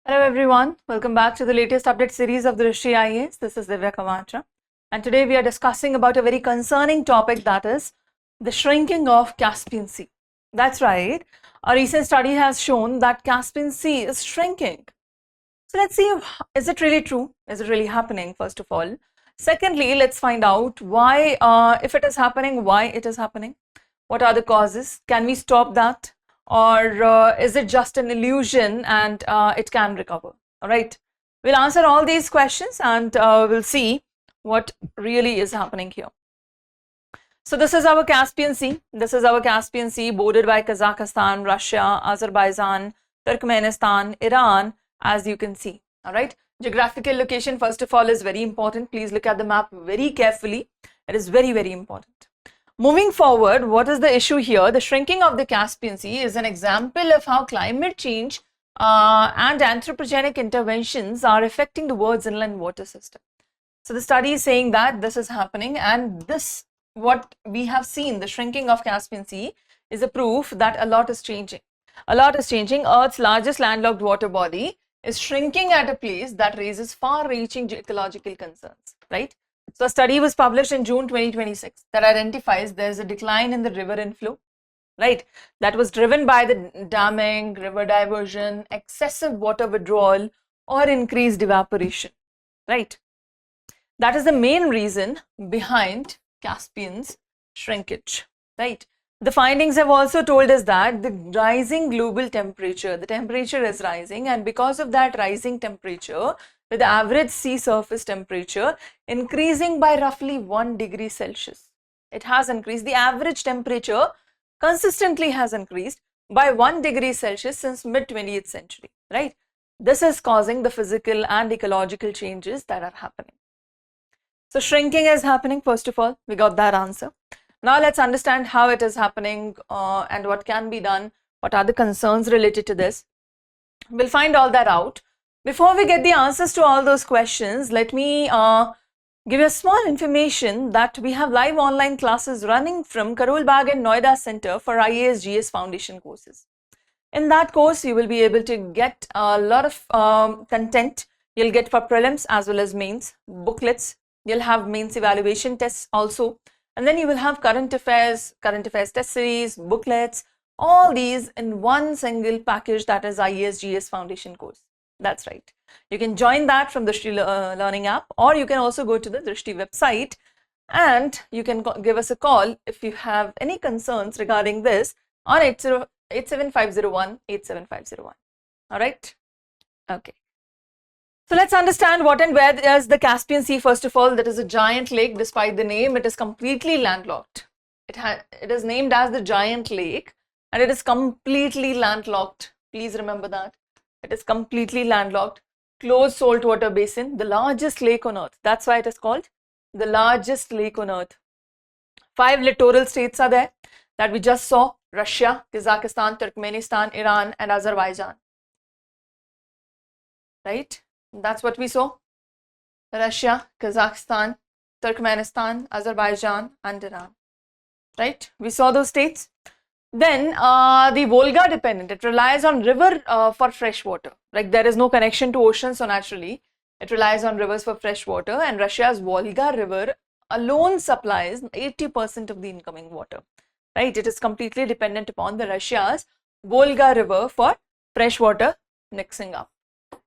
Hello everyone, welcome back to the latest update series of the Drishti IAS. This is Divya Kavatra, and today we are discussing about a very concerning topic, that is the shrinking of Caspian Sea. That's right, a recent study has shown that Caspian Sea is shrinking. So let's see, is it really true? Is it really happening, first of all? Secondly, let's find out why, if it is happening, why it is happening. What are the causes? Can we stop that? Or is it just an illusion and it can recover? All right, we'll answer all these questions and we'll see what really is happening here. So this is our Caspian Sea. This is our Caspian Sea, bordered by Kazakhstan, Russia, Azerbaijan, Turkmenistan, Iran, as you can see. All right, geographical location, first of all, is very important. Please look at the map very carefully. It is very, very important. Moving forward, what is the issue here? The shrinking of the Caspian Sea is an example of how climate change and anthropogenic interventions are affecting the world's inland water system. So the study is saying that this is happening, and this, what we have seen, the shrinking of Caspian Sea, is a proof that a lot is changing. A lot is changing. Earth's largest landlocked water body is shrinking at a pace that raises far-reaching ecological concerns, right? So a study was published in June 2026 that identifies there is a decline in the river inflow, right? That was driven by the damming, river diversion, excessive water withdrawal, or increased evaporation, right? That is the main reason behind Caspian's shrinkage, right? The findings have also told us that the rising global temperature, the temperature is rising, and because of that rising temperature, with the average sea surface temperature increasing by roughly 1 degree Celsius. It has increased. The average temperature consistently has increased by 1 degree Celsius since mid-20th century, right? This is causing the physical and ecological changes that are happening. So shrinking is happening, first of all. We got that answer. Now let's understand how it is happening and what can be done. What are the concerns related to this? We'll find all that out. Before we get the answers to all those questions, let me give you a small information that we have live online classes running from Karol Bagh and Noida Center for IAS GS Foundation courses. In that course, you will be able to get a lot of content. You'll get for prelims as well as mains, booklets. You'll have mains evaluation tests also. And then you will have current affairs test series, booklets, all these in one single package, that is IAS GS Foundation course. That's right. You can join that from the Drishti Learning app, or you can also go to the Drishti website and you can give us a call if you have any concerns regarding this on 87501-87501. All right. Okay. So let's understand what and where is the Caspian Sea. First of all, that is a giant lake. Despite the name, it is completely landlocked. It is named as the giant lake, and it is completely landlocked. Please remember that. It is completely landlocked, closed saltwater basin, the largest lake on earth. That's why it is called the largest lake on earth. 5 littoral states are there that we just saw: Russia, Kazakhstan, Turkmenistan, Iran, and Azerbaijan. Right? That's what we saw: Russia, Kazakhstan, Turkmenistan, Azerbaijan, and Iran. Right? We saw those states. Then the Volga dependent, it relies on river for fresh water. Like, there is no connection to ocean, so naturally it relies on rivers for fresh water, and Russia's Volga River alone supplies 80% of the incoming water. Right? It is completely dependent upon the Russia's Volga River for fresh water mixing up.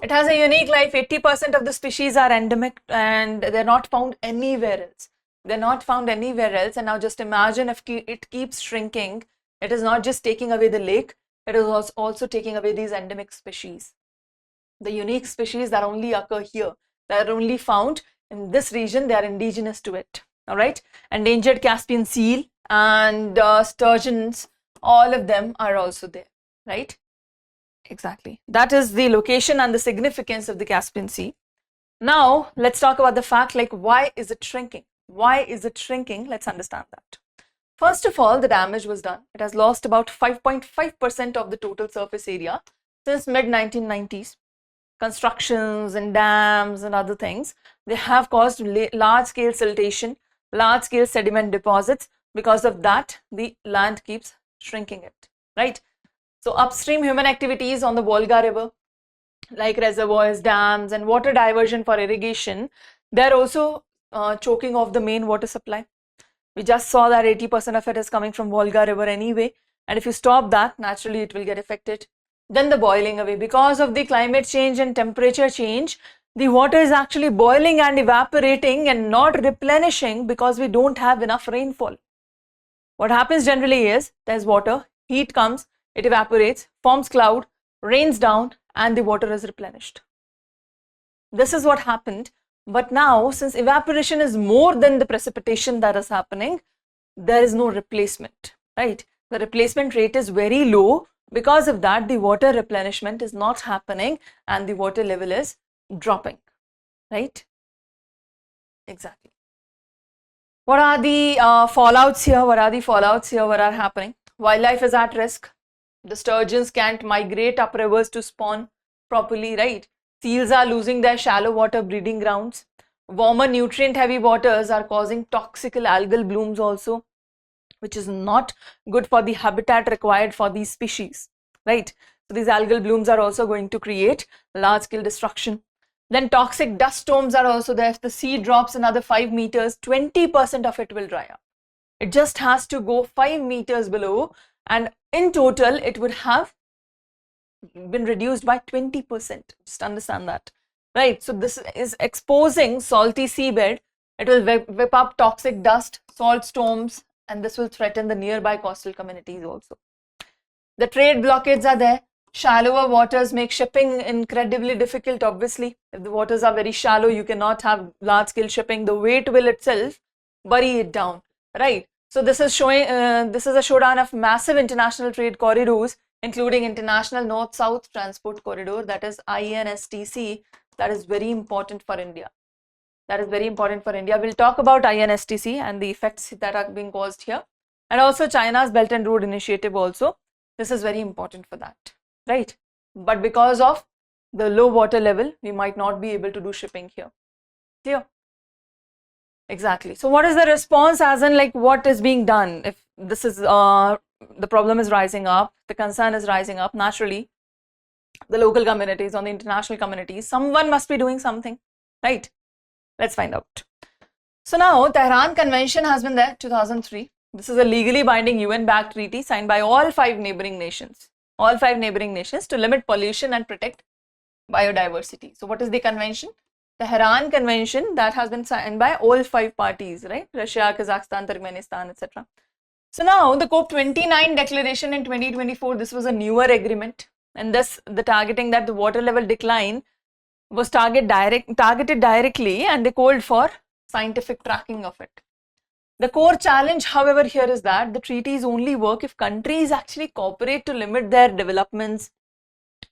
It has a unique life. 80% of the species are endemic and they're not found anywhere else. They're not found anywhere else. And now just imagine if it keeps shrinking. It is not just taking away the lake, it is also taking away these endemic species. The unique species that only occur here, that are only found in this region, they are indigenous to it. All right. Endangered Caspian seal and sturgeons, all of them are also there. Right. Exactly. That is the location and the significance of the Caspian Sea. Now, let's talk about the fact, like, why is it shrinking? Why is it shrinking? Let's understand that. First of all, the damage was done. It has lost about 5.5% of the total surface area since mid-1990s. Constructions and dams and other things, they have caused large-scale siltation, large-scale sediment deposits. Because of that, the land keeps shrinking it, right? So upstream human activities on the Volga River, like reservoirs, dams, and water diversion for irrigation, they're also choking off the main water supply. We just saw that 80% of it is coming from Volga River anyway, and if you stop that, naturally it will get affected. Then the boiling away. Because of the climate change and temperature change, the water is actually boiling and evaporating and not replenishing because we don't have enough rainfall. What happens generally is there's water, heat comes, it evaporates, forms cloud, rains down, and the water is replenished. This is what happened. But now, since evaporation is more than the precipitation that is happening, there is no replacement, right? The replacement rate is very low. Because of that, the water replenishment is not happening and the water level is dropping, right? Exactly. What are the fallouts here? What are the fallouts here? What are happening? Wildlife is at risk. The sturgeons can't migrate up rivers to spawn properly, right? Seals are losing their shallow water breeding grounds. Warmer nutrient heavy waters are causing toxic algal blooms also, which is not good for the habitat required for these species, right? So these algal blooms are also going to create large scale destruction. Then toxic dust storms are also there. If the sea drops another 5 meters, 20% of it will dry up. It just has to go 5 meters below, and in total it would have been reduced by 20%. Just understand that, right? So this is exposing salty seabed. It will whip up toxic dust, salt storms, and this will threaten the nearby coastal communities also. The trade blockades are there. Shallower waters make shipping incredibly difficult, obviously. If the waters are very shallow, you cannot have large scale shipping. The weight will itself bury it down, right? So this is showing, this is a showdown of massive international trade corridors, including International North-South Transport Corridor, that is INSTC. That is very important for India. That is very important for India. We'll talk about INSTC and the effects that are being caused here. And also China's Belt and Road Initiative also. This is very important for that, right? But because of the low water level, we might not be able to do shipping here. Clear? Exactly. So what is the response, as in like what is being done? If this is, the problem is rising up, the concern is rising up, naturally, the local communities, on the international communities, someone must be doing something, right? Let's find out. So now, Tehran Convention has been there, 2003. This is a legally binding UN-backed treaty signed by all 5 neighboring nations. All 5 neighboring nations to limit pollution and protect biodiversity. So what is the convention? Tehran Convention that has been signed by all 5 parties, right? Russia, Kazakhstan, Turkmenistan, etc. So now the COP29 declaration in 2024, this was a newer agreement, and thus the targeting that the water level decline was targeted directly, and they called for scientific tracking of it. The core challenge, however, here is that the treaties only work if countries actually cooperate to limit their developments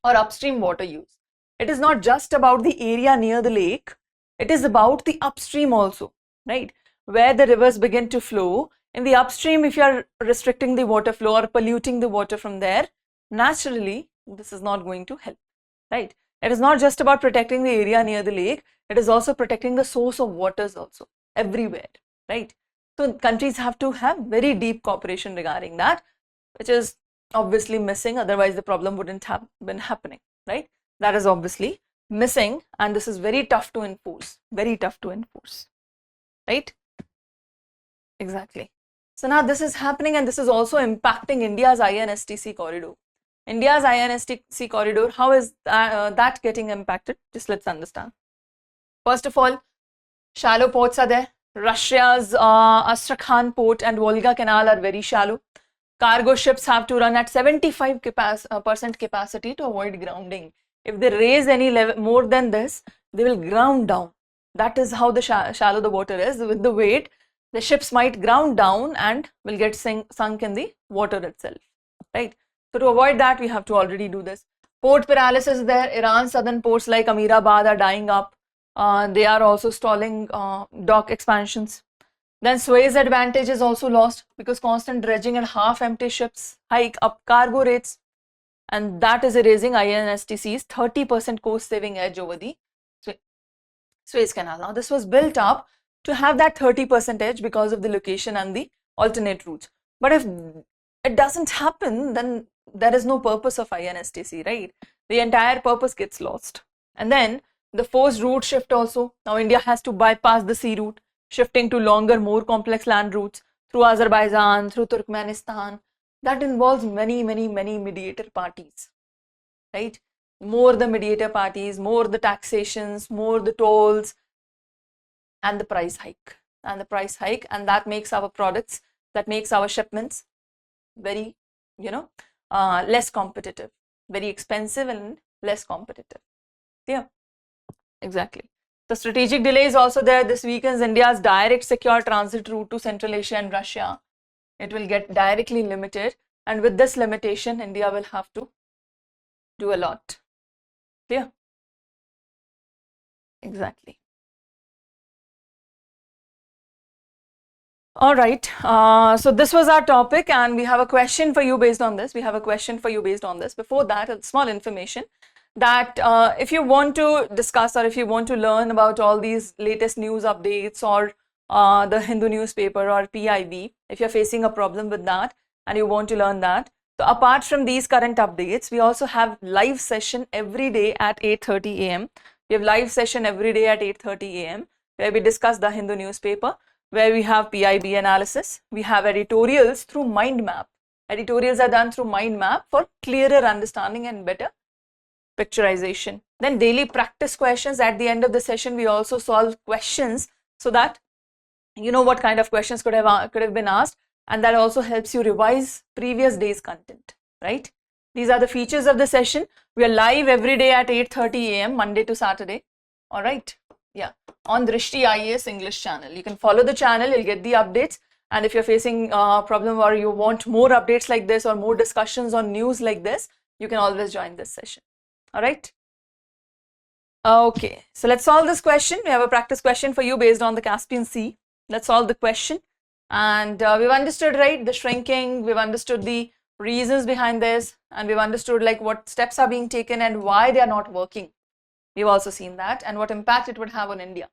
or upstream water use. It is not just about the area near the lake, it is about the upstream also, right? Where the rivers begin to flow. In the upstream, if you are restricting the water flow or polluting the water from there, naturally, this is not going to help, right? It is not just about protecting the area near the lake, it is also protecting the source of waters also, everywhere, right? So countries have to have very deep cooperation regarding that, which is obviously missing, otherwise the problem wouldn't have been happening, right? That is obviously missing, and this is very tough to enforce, right? Exactly. So now this is happening, and this is also impacting India's INSTC corridor. India's INSTC corridor, how is that getting impacted? Just let's understand. First of all, shallow ports are there. Russia's Astrakhan port and Volga canal are very shallow. Cargo ships have to run at 75% capacity to avoid grounding. If they raise any level more than this, they will ground down. That is how the shallow the water is. With the weight, the ships might ground down and will get sunk in the water itself, right? So to avoid that, we have to already do this. Port paralysis is there. Iran's southern ports like Amirabad are dying up. They are also stalling dock expansions. Then Suez advantage is also lost because constant dredging and half-empty ships hike up cargo rates, and that is erasing INSTC's 30% coast-saving edge over the Suez Canal. Now, this was built up to have that 30% edge because of the location and the alternate routes. But if it doesn't happen, then there is no purpose of INSTC, right? the entire purpose gets lost. And then the forced route shift also. Now India has to bypass the sea route, shifting to longer, more complex land routes through Azerbaijan, through Turkmenistan. That involves many mediator parties, right? More the mediator parties, more the taxations, more the tolls, and the price hike. And that makes our products, that makes our shipments very, less competitive, very expensive and less competitive. Yeah, exactly. The strategic delay is also there. This weakens India's direct secure transit route to Central Asia and Russia. It will get directly limited, and with this limitation, India will have to do a lot. Clear? Exactly. All right, so this was our topic, and we have a question for you based on this. Before that, a small information that if you want to discuss or if you want to learn about all these latest news updates or the Hindu newspaper or PIB, if you're facing a problem with that and you want to learn that, so apart from these current updates, we also have live session every day at 8:30 a.m. We have live session every day at 8:30 a.m. where we discuss the Hindu newspaper, where we have PIB analysis. We have editorials through mind map. Editorials are done through mind map for clearer understanding and better picturization. Then daily practice questions. At the end of the session, we also solve questions so that you know what kind of questions could have been asked, and that also helps you revise previous day's content, right? These are the features of the session. We are live every day at 8:30 a.m. Monday to Saturday. All right. Yeah, on Drishti IAS English channel. You can follow the channel, you'll get the updates. And if you're facing a problem or you want more updates like this or more discussions on news like this, you can always join this session. All right. Okay, so let's solve this question. We have a practice question for you based on the Caspian Sea. Let's solve the question. And we've understood, right, the shrinking, we've understood the reasons behind this, and we've understood like what steps are being taken and why they are not working. We've also seen that and what impact it would have on India,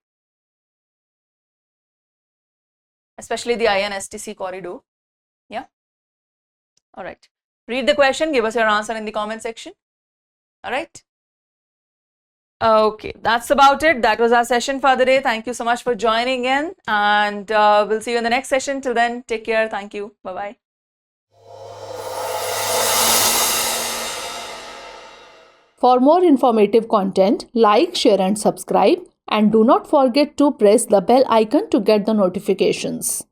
especially the INSTC corridor. Yeah. All right. Read the question, give us your answer in the comment section. All right. Okay, that's about it. That was our session for the day. Thank you so much for joining in, and we'll see you in the next session. Till then, take care. Thank you. Bye-bye. For more informative content, like, share and subscribe, and do not forget to press the bell icon to get the notifications.